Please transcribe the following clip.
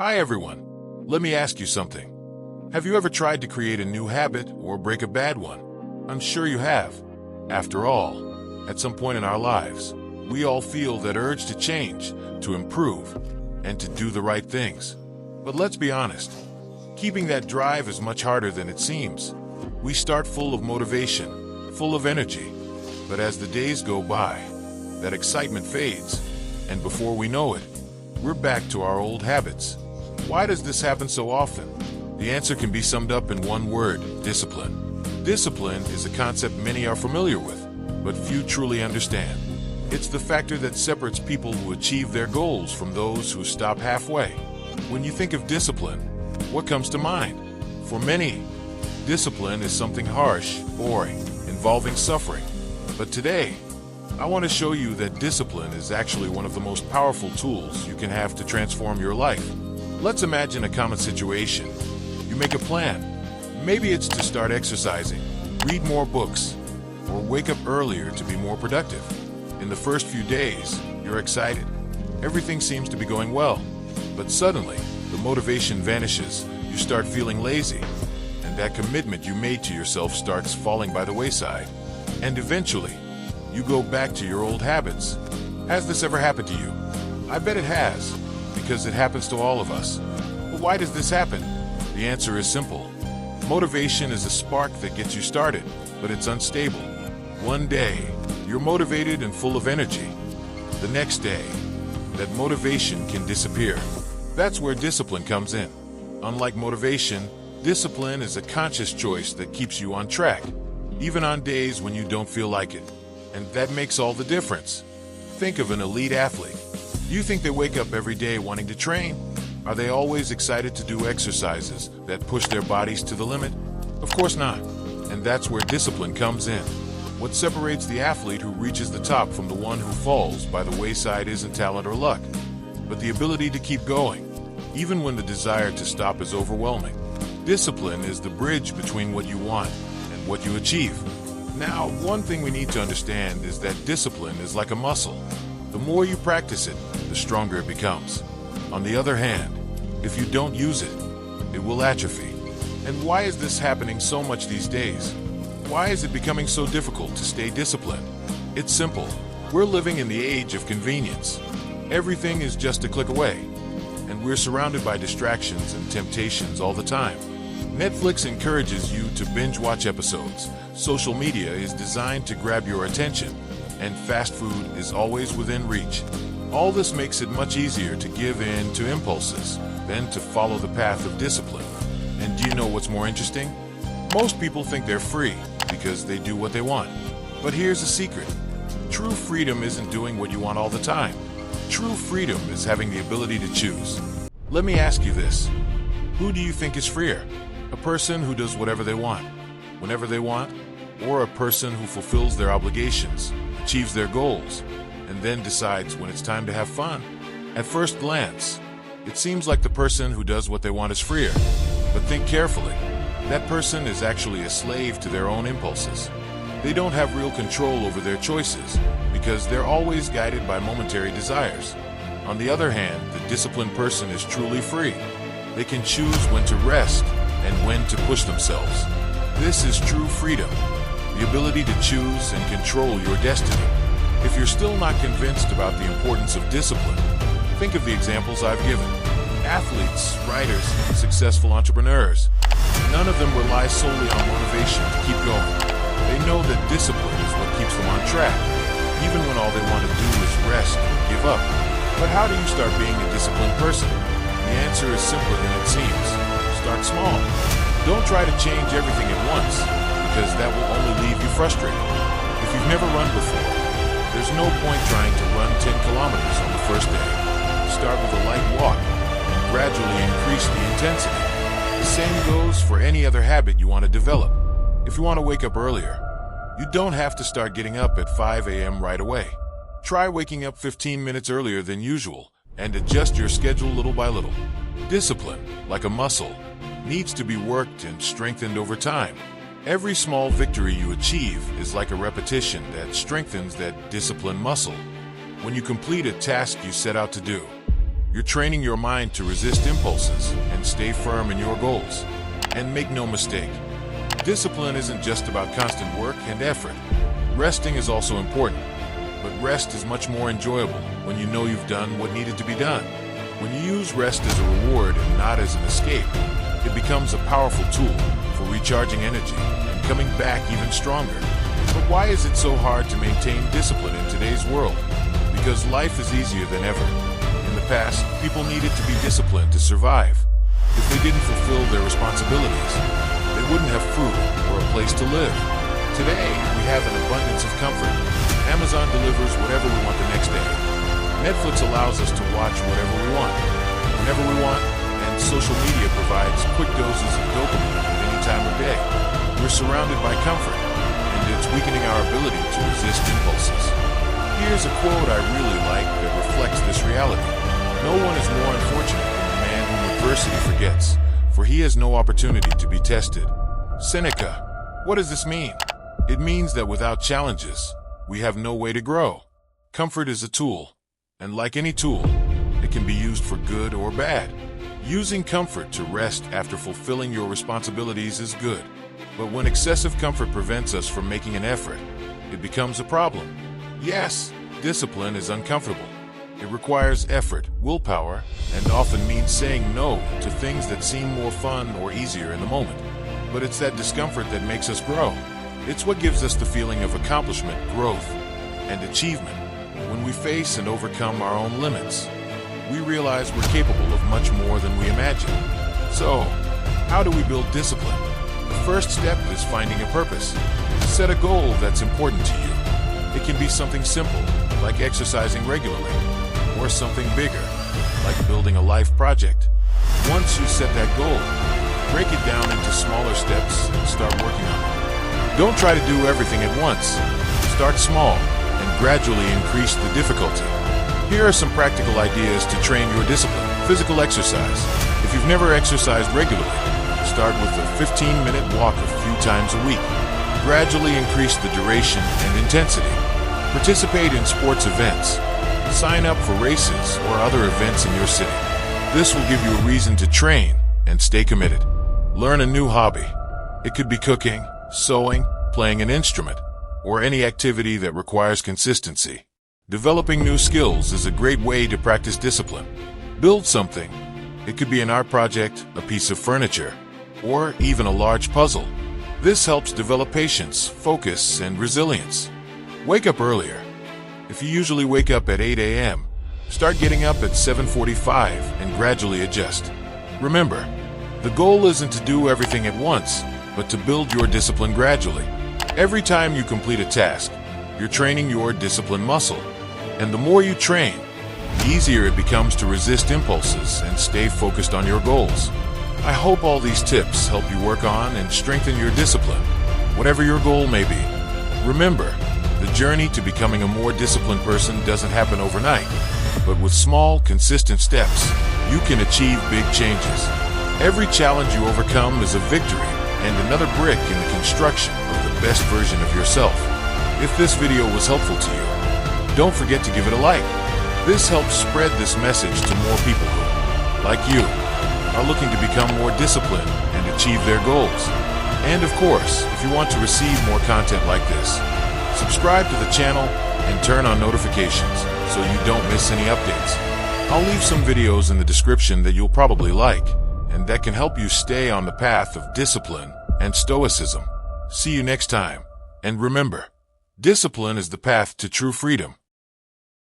Hi everyone. Let me ask you something. Have you ever tried to create a new habit or break a bad one? I'm sure you have. After all, at some point in our lives, we all feel that urge to change, to improve, and to do the right things. But let's be honest, keeping that drive is much harder than it seems. We start full of motivation, full of energy, but as the days go by, that excitement fades, and before we know it, we're back to our old habits. Why does this happen so often? The answer can be summed up in one word: discipline. Discipline is a concept many are familiar with, but few truly understand. It's the factor that separates people who achieve their goals from those who stop halfway. When you think of discipline, what comes to mind? For many, discipline is something harsh, boring, involving suffering. But today, I want to show you that discipline is actually one of the most powerful tools you can have to transform your life. Let's imagine a common situation. You make a plan. Maybe it's to start exercising, read more books, or wake up earlier to be more productive. In the first few days, you're excited. Everything seems to be going well. But suddenly, the motivation vanishes. You start feeling lazy, and that commitment you made to yourself starts falling by the wayside. And eventually, you go back to your old habits. Has this ever happened to you? I bet it has, because it happens to all of us. But why does this happen? The answer is simple. Motivation is a spark that gets you started, but it's unstable. One day, you're motivated and full of energy. The next day, that motivation can disappear. That's where discipline comes in. Unlike motivation, discipline is a conscious choice that keeps you on track, even on days when you don't feel like it. And that makes all the difference. Think of an elite athlete. Do you think they wake up every day wanting to train? Are they always excited to do exercises that push their bodies to the limit? Of course not. And that's where discipline comes in. What separates the athlete who reaches the top from the one who falls by the wayside isn't talent or luck, but the ability to keep going, even when the desire to stop is overwhelming. Discipline is the bridge between what you want and what you achieve. Now, one thing we need to understand is that discipline is like a muscle. The more you practice it, the stronger it becomes. On the other hand, if you don't use it, it will atrophy. And why is this happening so much these days? Why is it becoming so difficult to stay disciplined? It's simple. We're living in the age of convenience. Everything is just a click away, and we're surrounded by distractions and temptations all the time. Netflix encourages you to binge watch episodes. Social media is designed to grab your attention, and fast food is always within reach. All this makes it much easier to give in to impulses than to follow the path of discipline. And do you know what's more interesting? Most people think they're free because they do what they want. But here's a secret. True freedom isn't doing what you want all the time. True freedom is having the ability to choose. Let me ask you this. Who do you think is freer? A person who does whatever they want, whenever they want, or a person who fulfills their obligations, achieves their goals, and then decides when it's time to have fun? At first glance, it seems like the person who does what they want is freer. But think carefully. That person is actually a slave to their own impulses. They don't have real control over their choices because they're always guided by momentary desires. On the other hand, the disciplined person is truly free. They can choose when to rest and when to push themselves. This is true freedom, the ability to choose and control your destiny. If you're still not convinced about the importance of discipline, think of the examples I've given. Athletes, writers, successful entrepreneurs. None of them rely solely on motivation to keep going. They know that discipline is what keeps them on track, even when all they want to do is rest or give up. But how do you start being a disciplined person? The answer is simpler than it seems. Start small. Don't try to change everything at once, because that will only leave you frustrated. If you've never run before, there's no point trying to run 10 kilometers on the first day. Start with a light walk and gradually increase the intensity. The same goes for any other habit you want to develop. If you want to wake up earlier, you don't have to start getting up at 5 a.m. right away. Try waking up 15 minutes earlier than usual and adjust your schedule little by little. Discipline, like a muscle, needs to be worked and strengthened over time. Every small victory you achieve is like a repetition that strengthens that discipline muscle. When you complete a task you set out to do, You're training your mind to resist impulses and stay firm in your goals. And make no mistake, discipline isn't just about constant work and effort. Resting is also important, but rest is much more enjoyable when you know you've done what needed to be done. When you use rest as a reward and not as an escape, it becomes a powerful tool for recharging energy and coming back even stronger. But why is it so hard to maintain discipline in today's world? Because life is easier than ever. In the past, people needed to be disciplined to survive. If they didn't fulfill their responsibilities, they wouldn't have food or a place to live. Today, we have an abundance of comfort. Amazon delivers whatever we want the next day. Netflix allows us to watch whatever we want, whenever we want, and social media provides quick doses of dopamine at any time of day. We're surrounded by comfort, and it's weakening our ability to resist impulses. Here's a quote I really like that reflects this reality. No one is more unfortunate than the man whom adversity forgets, for he has no opportunity to be tested. Seneca. What does this mean? It means that without challenges, we have no way to grow. Comfort is a tool, and like any tool, it can be used for good or bad. Using comfort to rest after fulfilling your responsibilities is good, but when excessive comfort prevents us from making an effort, it becomes a problem. Yes, discipline is uncomfortable. It requires effort, willpower, and often means saying no to things that seem more fun or easier in the moment. But it's that discomfort that makes us grow. It's what gives us the feeling of accomplishment, growth, and achievement. When we face and overcome our own limits, we realize we're capable of much more than we imagine. So, how do we build discipline? The first step is finding a purpose. Set a goal that's important to you. It can be something simple, like exercising regularly, or something bigger, like building a life project. Once you set that goal, break it down into smaller steps and start working on it. Don't try to do everything at once. Start small and gradually increase the difficulty. Here are some practical ideas to train your discipline. Physical exercise. If you've never exercised regularly, start with a 15-minute walk a few times a week. Gradually increase the duration and intensity. Participate in sports events. Sign up for races or other events in your city. This will give you a reason to train and stay committed. Learn a new hobby. It could be cooking, sewing, playing an instrument, or any activity that requires consistency. Developing new skills is a great way to practice discipline. Build something. It could be an art project, a piece of furniture, or even a large puzzle. This helps develop patience, focus, and resilience. Wake up earlier. If you usually wake up at 8 a.m., start getting up at 7:45 and gradually adjust. Remember, the goal isn't to do everything at once, but to build your discipline gradually. Every time you complete a task, you're training your discipline muscle. And the more you train, the easier it becomes to resist impulses and stay focused on your goals. I hope all these tips help you work on and strengthen your discipline, whatever your goal may be. Remember, the journey to becoming a more disciplined person doesn't happen overnight, but with small, consistent steps, you can achieve big changes. Every challenge you overcome is a victory and another brick in the construction of the best version of yourself. If this video was helpful to you, don't forget to give it a like. This helps spread this message to more people who, like you, are looking to become more disciplined and achieve their goals. And of course, if you want to receive more content like this, subscribe to the channel and turn on notifications so you don't miss any updates. I'll leave some videos in the description that you'll probably like, and that can help you stay on the path of discipline and stoicism. See you next time, and remember, discipline is the path to true freedom.